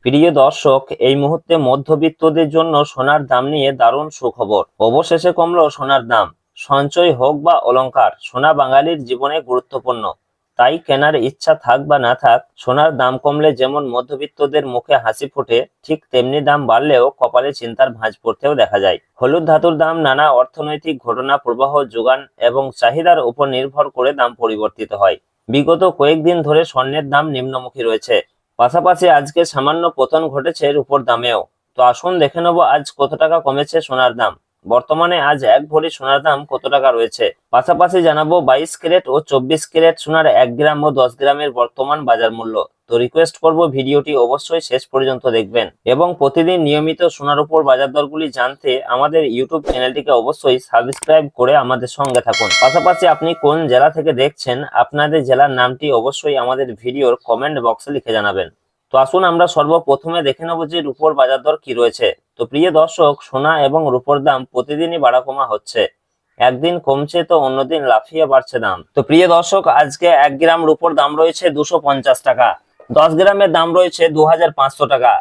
প্রিয় দর্শক, এই মুহূর্তে মধ্যবিত্তদের জন্য সোনার দাম নিয়ে দারুণ সুখবর। অবশেষে কমলো সোনার দাম। সঞ্চয় হোক বা অলংকার, সোনা বাঙালির জীবনে গুরুত্বপূর্ণ। তাই কেনার ইচ্ছা থাক বা না থাক, সোনার দাম কমলে যেমন মধ্যবিত্তদের মুখে হাসি ফোটে, ঠিক তেমনি দাম বাড়লেও কপালে চিন্তার ভাঁজ পড়তেও দেখা যায়। হলুদ ধাতুর দাম নানা অর্থনৈতিক ঘটনা, প্রবাহ, যোগান এবং চাহিদার উপর নির্ভর করে দাম পরিবর্তিত হয়। বিগত কয়েকদিন ধরে স্বর্ণের দাম নিম্নমুখী রয়েছে। পাশাপাশি আজকে সামান্য পতন ঘটেছে রূপোর দামেও। তো আসুন দেখে নেবো আজ কত টাকা কমেছে সোনার দাম। বর্তমানে আজ 1 ভরি সোনার দাম কত টাকা রয়েছে। পাশাপাশি জানাবো 22 ক্যারেট ও 24 ক্যারেট সোনার 1 গ্রাম ও 10 গ্রামের বর্তমান বাজার মূল্য। তো রিকোয়েস্ট করব ভিডিওটি অবশ্যই শেষ পর্যন্ত দেখবেন এবং প্রতিদিন নিয়মিত সোনার উপর বাজার দরগুলি জানতে আমাদের ইউটিউব চ্যানেলটিকে অবশ্যই সাবস্ক্রাইব করে আমাদের সঙ্গে থাকুন। পাশাপাশি আপনি কোন জেলা থেকে দেখছেন, আপনাদের জেলার নামটি অবশ্যই আমাদের ভিডিওর কমেন্ট বক্সে লিখে জানাবেন। তো আসুন আমরা সর্বপ্রথমে দেখে নেব যে রূপোর বাজার দর কি রয়েছে। তো প্রিয় দর্শক, সোনা এবং রূপোর দাম প্রতিদিনই বাড়া কমা হচ্ছে। একদিন কমছে তো অন্যদিন লাফিয়ে বাড়ছে দাম। তো প্রিয় দর্শক, আজকে 1 গ্রাম রূপোর দাম রয়েছে 250 টাকা, 10 গ্রামের দাম রয়েছে 2500 টাকা,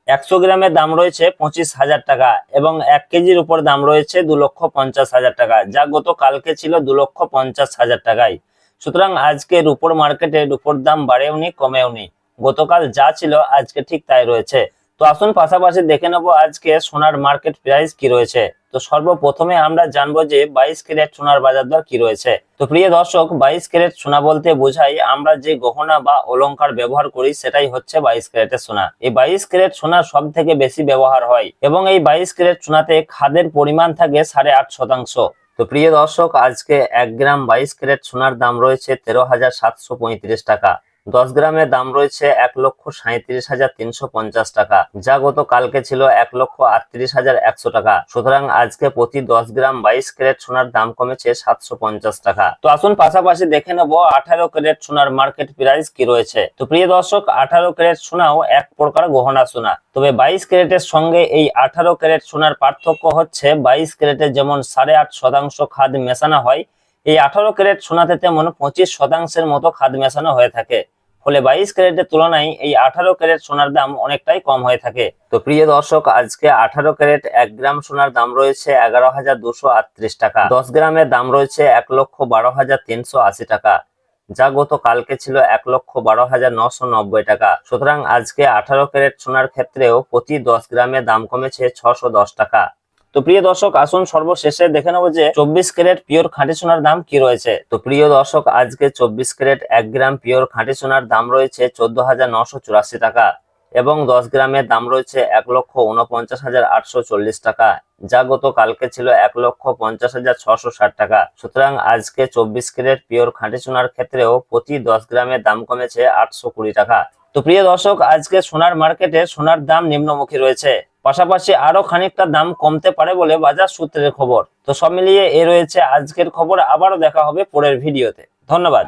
100 গ্রামের দাম রয়েছে 25,000 টাকা এবং 1 কেজির উপর দাম রয়েছে 2,50,000 টাকা, যা গতকালকে ছিল 2,50,000 টাকায়। সুতরাং আজকে রূপোর মার্কেটে রূপোর দাম বাড়েওনি কমেওনি, গতকাল যা ছিল আজকে ঠিক তাই রয়েছে। তো আসুন পাশাপাশি দেখে নেব আজকে সোনার মার্কেট প্রাইস কি রয়েছে। তো সর্বপ্রথমে আমরা জানবো যে 22 ক্যারেট সোনার বাজার দর কি রয়েছে। তো প্রিয় দর্শক, 22 ক্যারেট সোনা বলতে বোঝায় আমরা যে গহনা বা অলংকার ব্যবহার করি সেটাই হচ্ছে 22 ক্যারেটের সোনা। এই 22 ক্যারেট সোনা সব থেকে বেশি ব্যবহার হয় এবং এই 22 ক্যারেট সোনাতে খাদের পরিমাণ থাকে 8.5%। তো প্রিয় দর্শক, আজকে 1 গ্রাম 22 ক্যারেট সোনার দাম রয়েছে 13,735 টাকা, 10 গ্রামের দাম রয়েছে 1,37,350 টাকা, যা গতকালকে ছিল 1,38,100 টাকা। সুতরাং আজকে প্রতি 10 গ্রাম 22 ক্যারেট সোনার দাম কমেছে 750 টাকা। তো আসুন পাশাপাশি দেখে নেব 18 ক্যারেট সোনার মার্কেট প্রাইস কি রয়েছে। তো প্রিয় দর্শক, 18 ক্যারেট সোনাও এক প্রকার গহনা সোনা, তবে 22 ক্যারেটের সঙ্গে এই 18 ক্যারেট সোনার পার্থক্য হচ্ছে 22 ক্যারেটে যেমন 8.5% খাদ মেশানো হয়, এই 18 ক্যারেট সোনাতে তেমন 25% মতো খাদ মেশানো হয়ে থাকে। ফলে 22 ক্যারেটের তুলনায় এই 18 ক্যারেট সোনার দাম অনেকটাই কম হয়ে থাকে। তো প্রিয় দর্শক, আজকে 18 ক্যারেট 1 গ্রাম সোনার দাম রয়েছে 11,238 টাকা, 10 গ্রামের দাম রয়েছে 1,12,380 টাকা, যা গতকালকে ছিল 1,12,990 টাকা। সুতরাং আজকে 18 ক্যারেট সোনার ক্ষেত্রেও প্রতি 10 গ্রামের দাম কমেছে 610 টাকা। তো প্রিয় দর্শক, আসুন সর্বশেষে দেখে নেবো যে 24 ক্যারেট পিওর খাঁটি সোনার দাম কি রয়েছে। তো প্রিয় দর্শক, আজকে 24 ক্যারেট 1 গ্রাম পিওর খাঁটি সোনার দাম রয়েছে 14,984 টাকা এবং 10 গ্রামের দাম রয়েছে 1,49,840 টাকা, যা গতকালকে ছিল 1,50,660 টাকা। সুতরাং আজকে 24 ক্যারেট পিওর খাঁটি সোনার ক্ষেত্রেও প্রতি 10 গ্রামের দাম কমেছে 820 টাকা। তো প্রিয় দর্শক, আজকে সোনার মার্কেটে সোনার দাম নিম্নমুখী রয়েছে, পাশাপাশি আরো খানিকটা দাম কমতে পারে বলে বাজার সূত্রের খবর। তো সব মিলিয়ে এ রয়েছে আজকের খবর। আবারও দেখা হবে পরের ভিডিওতে। ধন্যবাদ।